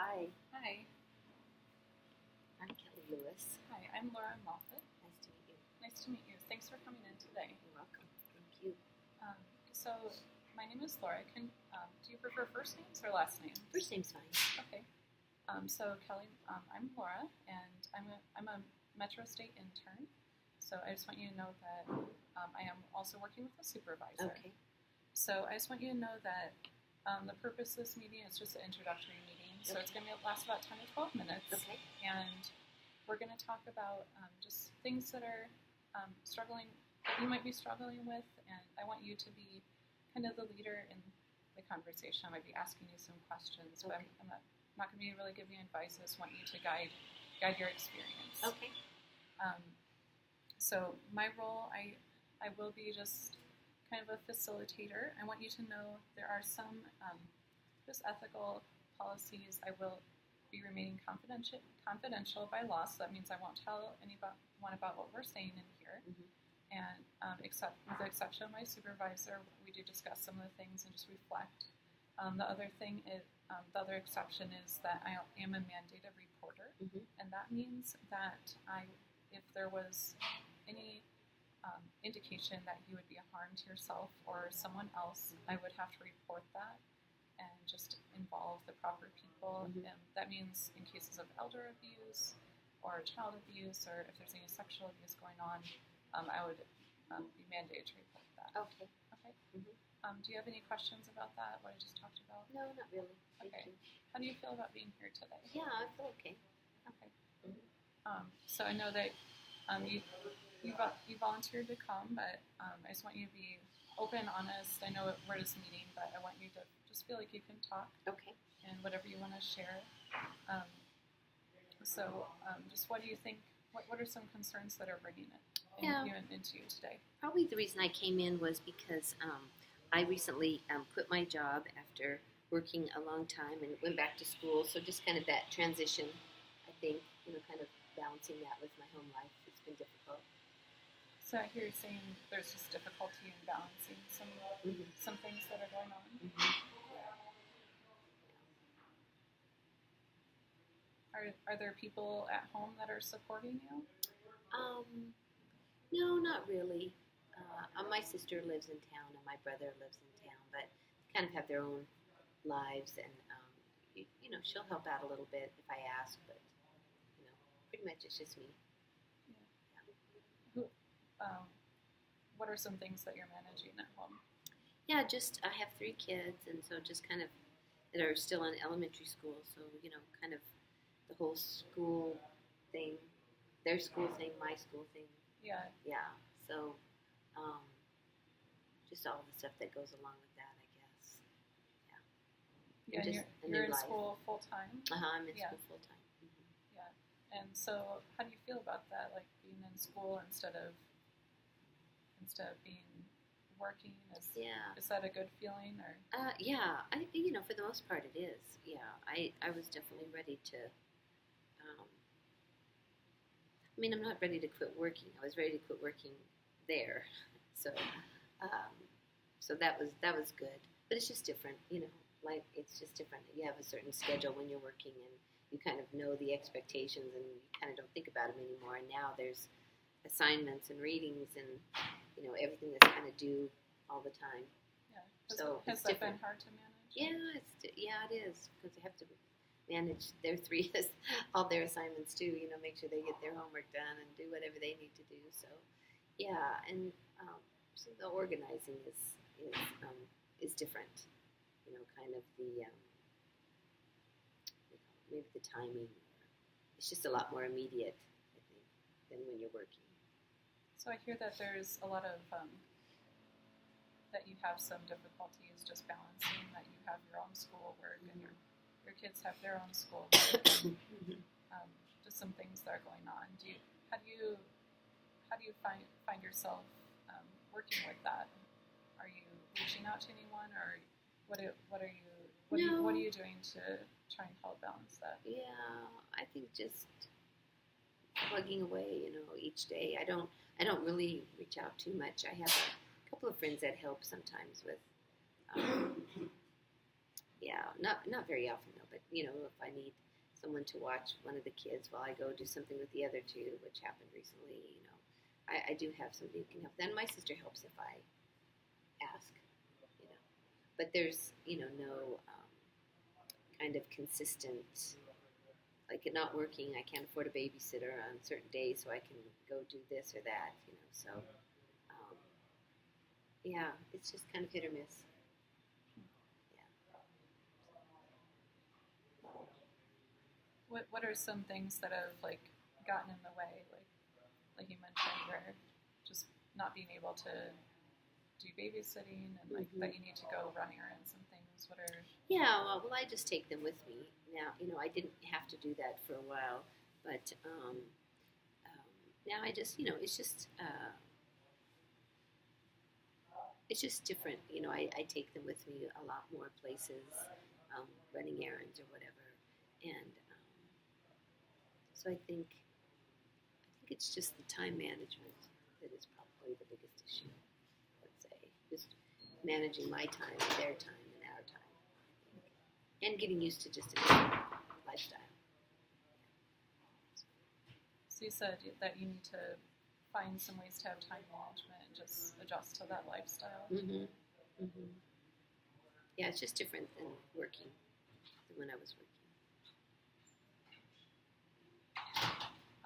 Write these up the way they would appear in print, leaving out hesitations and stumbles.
Hi, Hi. I'm Kelly Lewis. Hi, I'm Laura Moffat. Nice to meet you. Nice to meet you. Thanks for coming in today. You're welcome. Thank you. So, my name is Laura. Do you prefer first names or last names? First name's fine. Okay. So Kelly, I'm Laura, and I'm a Metro State intern. So I just want you to know that I am also working with a supervisor. Okay. So I just want you to know that the purpose of this meeting is just an introductory meeting. So it's going to last about 10 to 12 minutes. Okay. And we're going to talk about just things that are that you might be struggling with. And I want you to be kind of the leader in the conversation. I might be asking you some questions, but I'm not going to be really giving advice. I just want you to guide your experience. Okay. So my role, I will be just kind of a facilitator. I want you to know there are some just ethical policies. I will be remaining confidential by law, so that means I won't tell anyone about what we're saying in here. Mm-hmm. And except with the exception of my supervisor, we do discuss some of the things and just reflect. The other exception is that I am a mandated reporter, Mm-hmm. and that means that if there was any indication that you would be a harm to yourself or someone else, I would have to report that and just involve the proper people. Mm-hmm. And that means in cases of elder abuse or child abuse, or if there's any sexual abuse going on, I would be mandated to report that. Okay. Okay. Mm-hmm. Do you have any questions about that, what I just talked about? No, not really. Thank Okay. you. How do you feel about being here today? Yeah, I feel okay. Okay. Mm-hmm. So I know that you volunteered to come, but I just want you to be open, honest. I know we're just meeting, but I want you to just feel like you can talk Okay. and whatever you want to share. Just what do you think? What are some concerns that are bringing it into you today? Probably the reason I came in was because I recently quit my job after working a long time and went back to school. So just kind of that transition, I think, kind of balancing that with my home life. It's been difficult. So I hear you saying there's just difficulty in balancing some things that are going on. Mm-hmm. Are there people at home that are supporting you? No, not really. My sister lives in town and my brother lives in town, but kind of have their own lives, and she'll help out a little bit if I ask, but pretty much it's just me. What are some things that you're managing at home? Yeah, just I have 3 kids, and so just kind of that are still in elementary school, so kind of the whole school thing, their school thing, my school thing. Yeah. So just all the stuff that goes along with that, I guess. Yeah. And you're in school full time. I'm in school full time. Mm-hmm. Yeah. And so, how do you feel about that? Like being in school instead of being working? Is that a good feeling, or? Yeah. I for the most part it is. Yeah. I was definitely ready to. I'm not ready to quit working. I was ready to quit working there, so that was good. But it's just different, Like it's just different. You have a certain schedule when you're working, and you kind of know the expectations, and you kind of don't think about them anymore. And now there's assignments and readings, and everything that's kind of due all the time. Yeah. Has Has that been hard to manage? Yeah, it is, because they have to manage their 3 all their assignments too. Make sure they get their homework done and do whatever they need to do. So, yeah, and so the organizing is different. Kind of the maybe the timing. It's just a lot more immediate, I think, than when you're working. So I hear that there's a lot of that you have some difficulties just balancing, that you have your own schoolwork and your kids have their own schoolwork. Just some things that are going on. How do you find yourself working with that? Are you reaching out to anyone, or what are you doing to try and help balance that? Yeah, I think just plugging away, each day. I don't really reach out too much. I have a couple of friends that help sometimes with Yeah, not very often though, but you know, if I need someone to watch one of the kids while I go do something with the other two, which happened recently, you know, I do have somebody who can help. Then my sister helps if I ask, you know. But there's, you know, no kind of consistent, like it not working. I can't afford a babysitter on certain days, so I can go do this or that, you know. So, um, yeah, it's just kind of hit or miss. What are some things that have like gotten in the way, like you mentioned, where just not being able to do babysitting and like that you need to go run errands and things? What are Yeah, well, I just take them with me now. You know, I didn't have to do that for a while, but now I just, you know, it's just different. You know, I take them with me a lot more places, running errands or whatever, and so I think it's just the time management that is probably the biggest issue. Let's say just managing my time, their time, and our time, and getting used to just a different lifestyle. so you said that you need to find some ways to have time management and just adjust to that lifestyle. Mm-hmm. Mm-hmm. Yeah, it's just different than working than when I was working.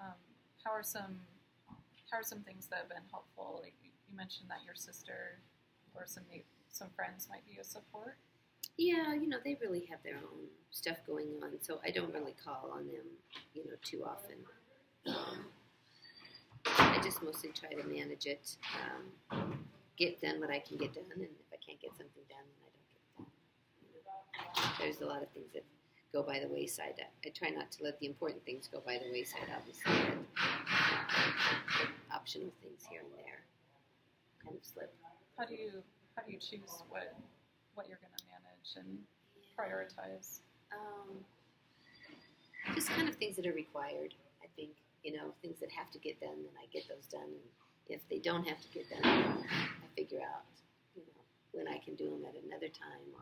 Um, how are some things that have been helpful? Like you mentioned that your sister or some friends might be a support. Yeah, you know, they really have their own stuff going on, so I don't really call on them, you know, too often. I just mostly try to manage it, get done what I can get done, and if I can't get something done, then I don't get it done. You know, there's a lot of things that go by the wayside. I try not to let the important things go by the wayside, obviously, but optional things here and there kind of slip. How do you choose what you're going to manage and prioritize? Just kind of things that are required. I think, you know, things that have to get done, then I get those done. And if they don't have to get done, I figure out, you know, when I can do them at another time.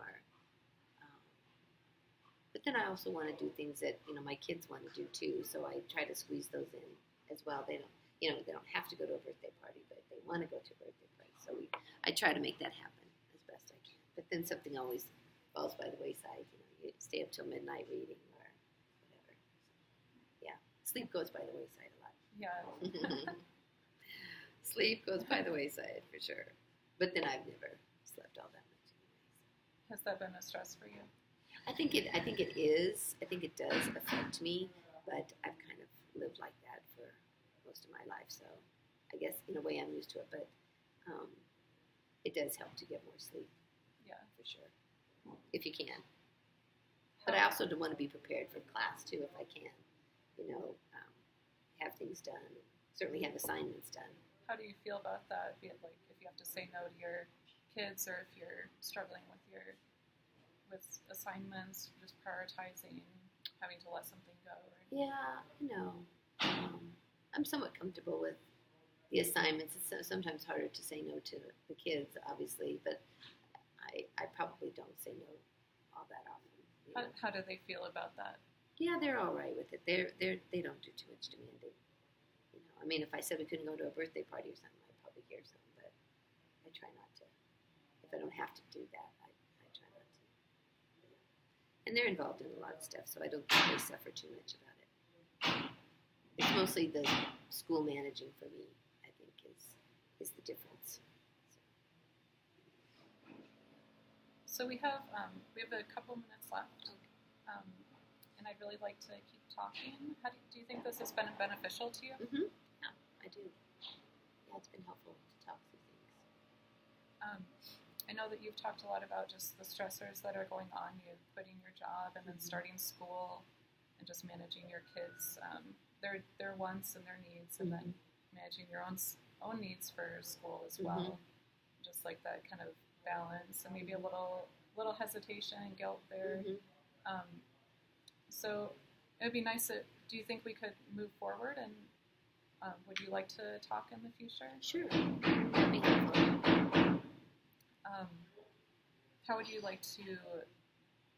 But then I also want to do things that, you know, my kids want to do too. So I try to squeeze those in as well. They don't, you know, they don't have to go to a birthday party, but they want to go to a birthday party. So I try to make that happen as best I can. But then something always falls by the wayside. You know, you stay up till midnight reading or whatever. So, yeah, sleep goes by the wayside a lot. Yeah. Sleep goes by the wayside for sure. But then I've never slept all that much anyway. Has that been a stress for you? I think it is. I think it does affect me, but I've kind of lived like that for most of my life. So I guess in a way I'm used to it, but it does help to get more sleep. Yeah, for sure, if you can. But I also do want to be prepared for class too, if I can. You know, have things done. Certainly have assignments done. How do you feel about that? Be it like if you have to say no to your kids, or if you're struggling with assignments, just prioritizing, having to let something go. Right? Yeah, you know, I'm somewhat comfortable with the assignments. It's sometimes harder to say no to the kids, obviously, but I probably don't say no all that often. How do they feel about that? Yeah, they're all right with it. They don't do too much demanding. You know, I mean, if I said we couldn't go to a birthday party or something, I'd probably hear something, but I try not to. If I don't have to do that, I try not to. And they're involved in a lot of stuff, so I don't think they suffer too much about it. It's mostly the school managing for me, I think, is the difference. So we have a couple minutes left, and I'd really like to keep talking. Do you think this has been beneficial to you? Mm-hmm. Yeah, I do. Yeah, it's been helpful to talk through things. I know that you've talked a lot about just the stressors that are going on, you quitting your job and then starting school and just managing your kids, their wants and their needs, and then managing your own needs for school as well. Just like that kind of balance, and maybe a little hesitation and guilt there. So it would be nice do you think we could move forward, and would you like to talk in the future? Sure. That'd be helpful. How would you like to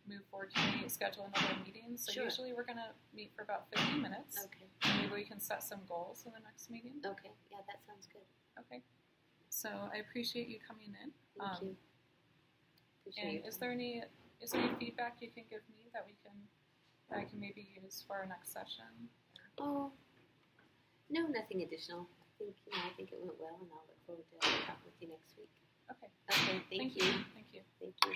move forward, can we schedule another meeting? So Sure. usually we're going to meet for about 15 minutes. Okay. Maybe we can set some goals in the next meeting. Okay. Yeah, that sounds good. Okay. So I appreciate you coming in. Thank you. Appreciate And your is time. there any feedback you can give me that I can maybe use for our next session? Oh, no, nothing additional. I think it went well, and I'll look forward to talking with you next week. Okay. Okay. Thank you. Thank you. Thank you.